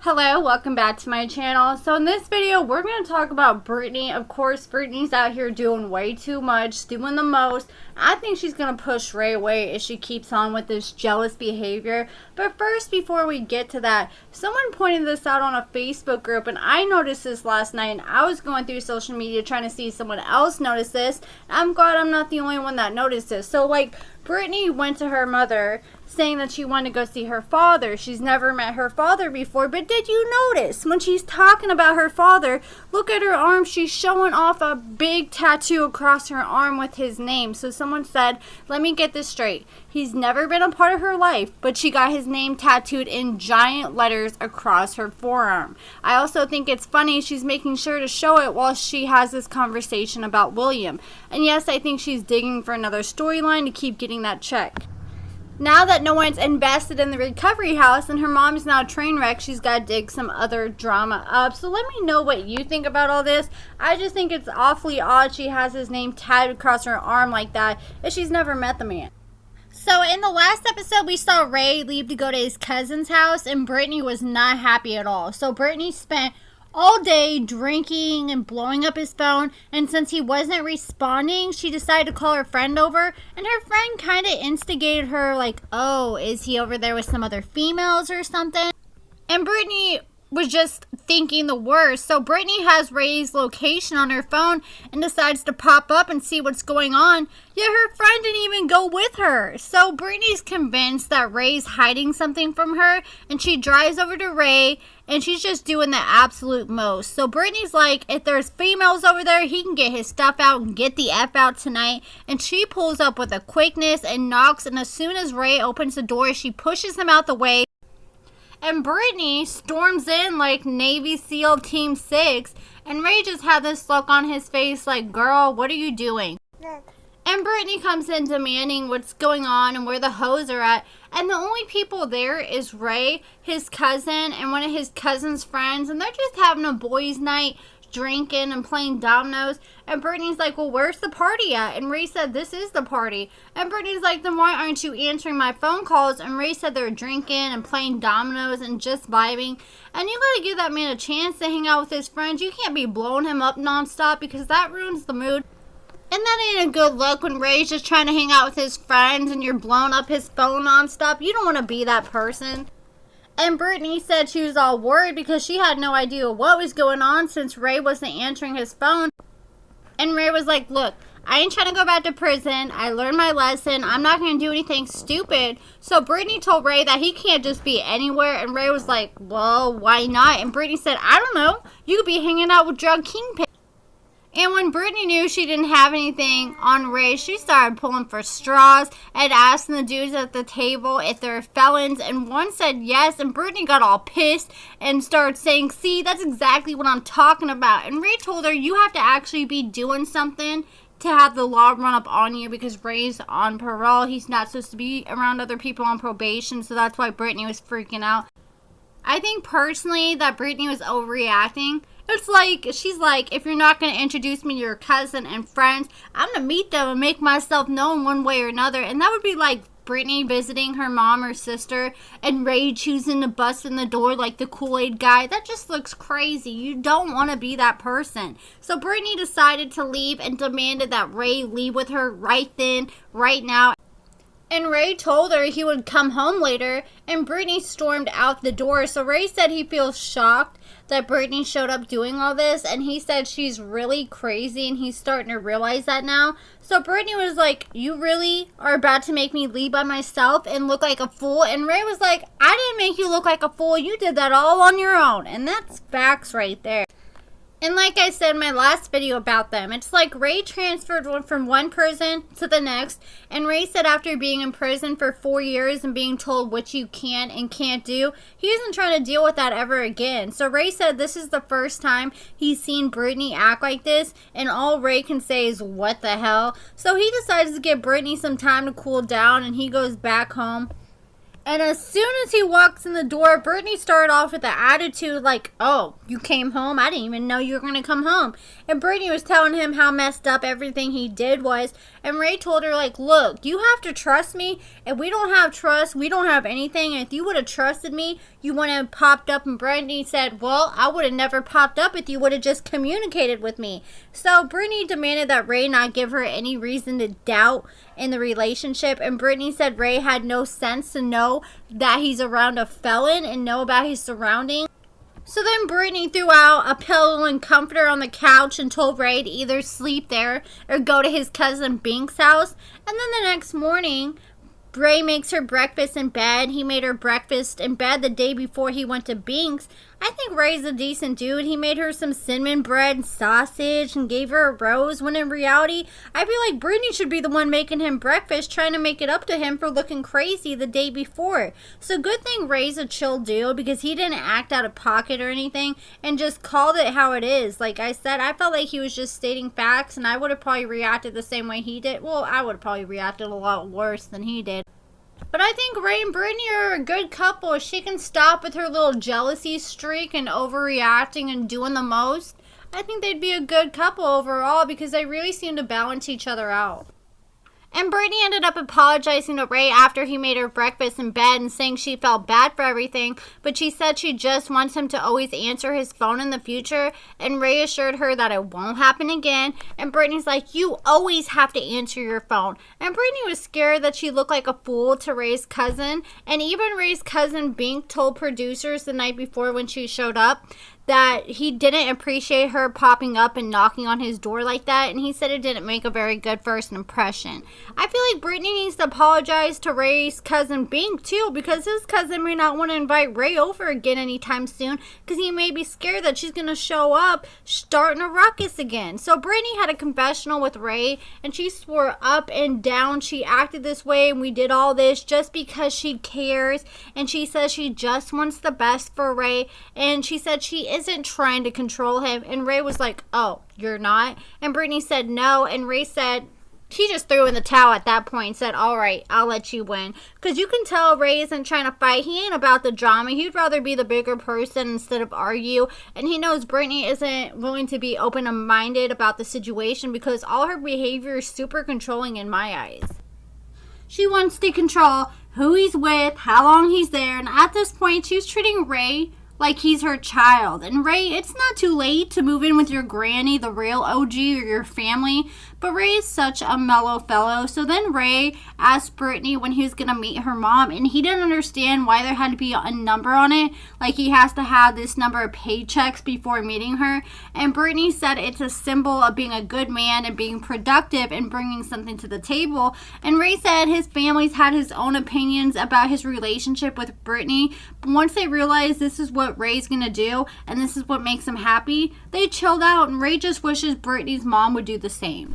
Hello, welcome back to my channel. So in this video, we're going to talk about Britney. Of course, Britney's out here doing way too much, doing the most. I think she's going to push Ray away if she keeps on with this jealous behavior. But first, before we get to that, someone pointed this out on a Facebook group, and I noticed this last night, and I was going through social media trying to see if someone else noticed this. I'm glad I'm not the only one that noticed this. So, Britney went to her mother saying that she wanted to go see her father. She's never met her father before, but did you notice when she's talking about her father, look at her arm, she's showing off a big tattoo across her arm with his name. So someone said, let me get this straight. He's never been a part of her life, but she got his name tattooed in giant letters across her forearm. I also think it's funny she's making sure to show it while she has this conversation about William. And yes, I think she's digging for another storyline to keep getting that check. Now that no one's invested in the recovery house and her mom is now a train wreck, she's got to dig some other drama up. So let me know what you think about all this. I just think it's awfully odd she has his name tattooed across her arm like that if she's never met the man. So in the last episode, we saw Ray leave to go to his cousin's house, and Britney was not happy at all. So Britney spent all day drinking and blowing up his phone, and since he wasn't responding, she decided to call her friend over, and her friend kind of instigated her like, oh, is he over there with some other females or something? And Britney was just thinking the worst. So Britney has Ray's location on her phone and decides to pop up and see what's going on, yet her friend didn't even go with her. So Britney's convinced that Ray's hiding something from her, and she drives over to Ray, and she's just doing the absolute most. So Britney's like, if there's females over there, he can get his stuff out and get the F out tonight. And she pulls up with a quickness and knocks, and as soon as Ray opens the door, she pushes him out the way. And Britney storms in like Navy SEAL Team 6, and Ray just had this look on his face like, girl, what are you doing? And Britney comes in demanding what's going on and where the hoes are at. And the only people there is Ray, his cousin, and one of his cousin's friends. And they're just having a boys' night, drinking and playing dominoes. And Britney's like, well, where's the party at? And Ray said, this is the party. And Britney's like, then why aren't you answering my phone calls? And Ray said they're drinking and playing dominoes and just vibing. And you gotta give that man a chance to hang out with his friends. You can't be blowing him up nonstop because that ruins the mood. And that ain't a good look when Ray's just trying to hang out with his friends and you're blowing up his phone nonstop. You don't want to be that person. And Britney said she was all worried because she had no idea what was going on since Ray wasn't answering his phone. And Ray was like, look, I ain't trying to go back to prison. I learned my lesson. I'm not going to do anything stupid. So Britney told Ray that he can't just be anywhere. And Ray was like, well, why not? And Britney said, I don't know. You could be hanging out with drug kingpins. And when Britney knew she didn't have anything on Ray, she started pulling for straws and asking the dudes at the table if they're felons. And one said yes, and Britney got all pissed and started saying, see, that's exactly what I'm talking about. And Ray told her, you have to actually be doing something to have the law run up on you because Ray's on parole. He's not supposed to be around other people on probation, so that's why Britney was freaking out. I think personally that Britney was overreacting. It's like, she's like, if you're not going to introduce me to your cousin and friends, I'm going to meet them and make myself known one way or another. And that would be like Britney visiting her mom or sister and Ray choosing to bust in the door like the Kool-Aid guy. That just looks crazy. You don't want to be that person. So Britney decided to leave and demanded that Ray leave with her right then, right now. And Ray told her he would come home later, and Britney stormed out the door. So Ray said he feels shocked that Britney showed up doing all this, and he said she's really crazy, and he's starting to realize that now. So Britney was like, you really are about to make me leave by myself and look like a fool? And Ray was like, I didn't make you look like a fool. You did that all on your own. And that's facts right there. And like I said in my last video about them, it's like Ray transferred from one prison to the next. And Ray said after being in prison for 4 years and being told what you can and can't do, he isn't trying to deal with that ever again. So Ray said this is the first time he's seen Britney act like this. And all Ray can say is, what the hell? So he decides to give Britney some time to cool down, and he goes back home. And as soon as he walks in the door, Britney started off with an attitude like, oh, you came home? I didn't even know you were going to come home. And Britney was telling him how messed up everything he did was. And Ray told her, like, look, you have to trust me. If we don't have trust, we don't have anything. And if you would have trusted me, you wouldn't have popped up. And Britney said, well, I would have never popped up if you would have just communicated with me. So Britney demanded that Ray not give her any reason to doubt in the relationship. And Britney said Ray had no sense to know that he's around a felon and know about his surroundings. So then Britney threw out a pillow and comforter on the couch and told Ray to either sleep there or go to his cousin Bink's house. And then the next morning, Ray makes her breakfast in bed. He made her breakfast in bed the day before he went to Bink's. I think Ray's a decent dude. He made her some cinnamon bread and sausage and gave her a rose, when in reality, I feel like Britney should be the one making him breakfast, trying to make it up to him for looking crazy the day before. So good thing Ray's a chill dude, because he didn't act out of pocket or anything and just called it how it is. Like I said, I felt like he was just stating facts, and I would have probably reacted the same way he did. Well, I would have probably reacted a lot worse than he did. But I think Ray and Britney are a good couple. She can stop with her little jealousy streak and overreacting and doing the most. I think they'd be a good couple overall, because they really seem to balance each other out. And Britney ended up apologizing to Ray after he made her breakfast in bed and saying she felt bad for everything, but she said she just wants him to always answer his phone in the future, and Ray assured her that it won't happen again. And Britney's like, you always have to answer your phone. And Britney was scared that she looked like a fool to Ray's cousin, and even Ray's cousin Bink told producers the night before when she showed up that he didn't appreciate her popping up and knocking on his door like that, and he said it didn't make a very good first impression. I feel like Britney needs to apologize to Ray's cousin Bink too, because his cousin may not want to invite Ray over again anytime soon, because he may be scared that she's going to show up starting a ruckus again. So Britney had a confessional with Ray, and she swore up and down she acted this way and we did all this just because she cares, and she says she just wants the best for Ray, and she said she isn't trying to control him. And Ray was like, oh, you're not? And Britney said no, and Ray said he just threw in the towel at that point and said, all right, I'll let you win. Because you can tell Ray isn't trying to fight. He ain't about the drama. He'd rather be the bigger person instead of argue. And he knows Britney isn't willing to be open-minded about the situation, because all her behavior is super controlling in my eyes. She wants to control who he's with, how long he's there, and at this point, she's treating Ray like he's her child. And Ray, it's not too late to move in with your granny, the real OG, or your family. But Ray is such a mellow fellow. So then Ray asked Britney when he was going to meet her mom, and he didn't understand why there had to be a number on it. Like he has to have this number of paychecks before meeting her. And Britney said it's a symbol of being a good man and being productive and bringing something to the table. And Ray said his family's had his own opinions about his relationship with Britney. But once they realized this is what Ray's going to do and this is what makes him happy, they chilled out, and Ray just wishes Britney's mom would do the same.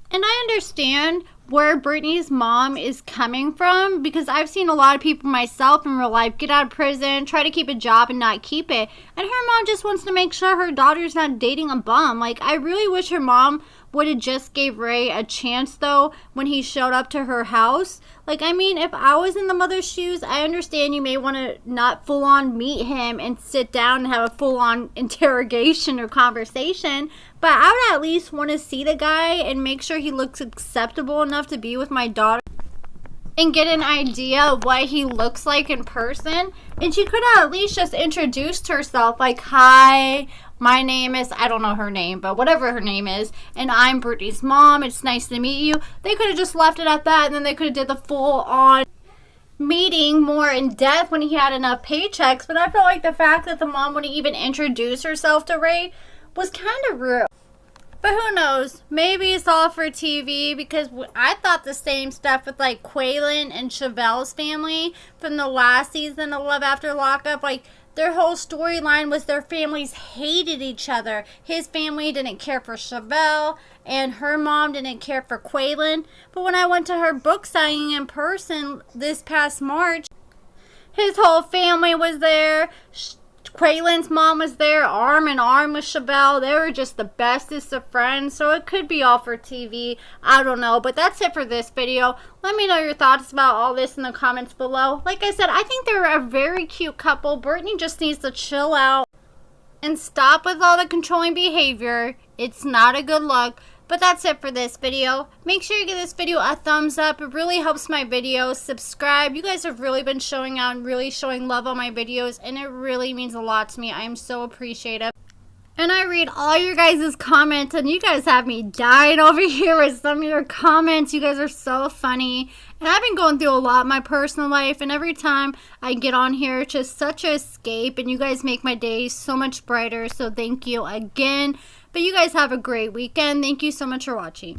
And I understand where Britney's mom is coming from, because I've seen a lot of people myself in real life get out of prison, try to keep a job and not keep it. And her mom just wants to make sure her daughter's not dating a bum. Like, I really wish her mom would have just gave Ray a chance, though, when he showed up to her house. Like, I mean, if I was in the mother's shoes, I understand you may want to not full-on meet him and sit down and have a full-on interrogation or conversation, but I would at least want to see the guy and make sure he looks acceptable enough to be with my daughter and get an idea of what he looks like in person. And she could have at least just introduced herself, like, hi, my name is, I don't know her name, but whatever her name is, and I'm Britney's mom, it's nice to meet you. They could have just left it at that, and then they could have did the full-on meeting more in depth when he had enough paychecks. But I felt like the fact that the mom wouldn't even introduce herself to Ray was kind of rude. But who knows? Maybe it's all for TV, because I thought the same stuff with like Quaylen and Chevelle's family from the last season of Love After Lockup. Like, their whole storyline was their families hated each other. His family didn't care for Chevelle, and her mom didn't care for Quaylen. But when I went to her book signing in person this past March, his whole family was there. Quaylen's mom was there, arm in arm with Chevelle. They were just the bestest of friends, so it could be all for TV. I don't know, but that's it for this video. Let me know your thoughts about all this in the comments below. Like I said, I think they're a very cute couple. Britney just needs to chill out and stop with all the controlling behavior. It's not a good look. But But that's it for this video. Make sure you give this video a thumbs up. It really helps my videos. Subscribe. You guys have really been showing out and really showing love on my videos, and it really means a lot to me. I am so appreciative. And I read all your guys' comments, and you guys have me dying over here with some of your comments. You guys are so funny. And I've been going through a lot in my personal life, and every time I get on here, it's just such an escape, and you guys make my days so much brighter. So thank you again. But you guys have a great weekend. Thank you so much for watching.